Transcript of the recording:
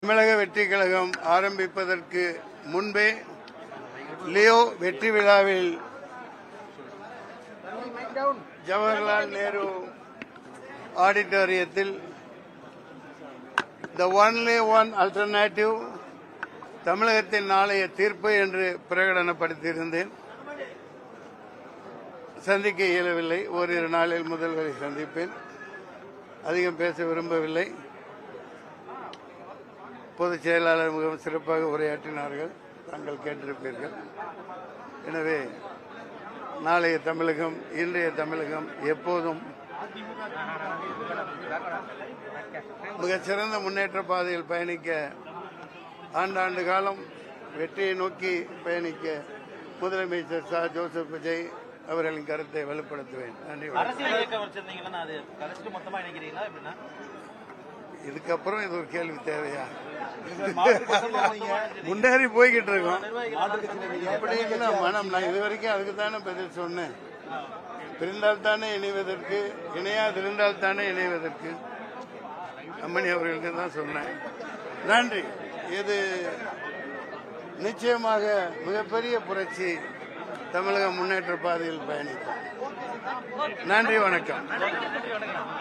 தமிழக வெற்றி கழகம் ஆரம்பிப்பதற்கு முன்பே லியோ வெற்றி விழாவில் ஜவஹர்லால் நேரு ஆடிட்டோரியத்தில் த ஒன்லி ஒன் அல்டர்னேட்டிவ் தமிழகத்தின் நாளைய தீர்ப்பு என்று பிரகடனப்படுத்தியிருந்தேன். சந்திக்க இயலவில்லை. ஓரிரு நாளில் முதல்வரை சந்திப்பேன். அதிகம் பேச விரும்பவில்லை. பொதுச் செயலாளர் மிகவும் சிறப்பாக உரையாற்றினார்கள். தாங்கள் கேட்டிருப்பீர்கள். எனவே நாளைய தமிழகம், இன்றைய தமிழகம் எப்போதும் மிகச்சிறந்த முன்னேற்ற பாதையில் பயணிக்க, ஆண்டாண்டு காலம் வெற்றியை நோக்கி பயணிக்க முதலமைச்சர் ச. ஜோசப் விஜய் அவர்களின் கருத்தை வலுப்படுத்துவேன். நன்றி. இதுக்கப்புறம் இது ஒரு கேள்வி தேவையா? முன்னேறி போய்கிட்டு இருக்கோம். அப்படின்னா மனம், நான் இதுவரைக்கும் அதுக்கு தானே பதில் சொன்னேன். பிரிந்தால் தானே இணைவதற்கு, இணையாதிருந்தால் தானே இணைவதற்கு. அம்மணி அவர்களுக்கு தான் சொன்னேன். நன்றி. இது நிச்சயமாக மிகப்பெரிய புரட்சி. தமிழக முன்னேற்ற பாதையில் பயணிக்கும். நன்றி, வணக்கம்.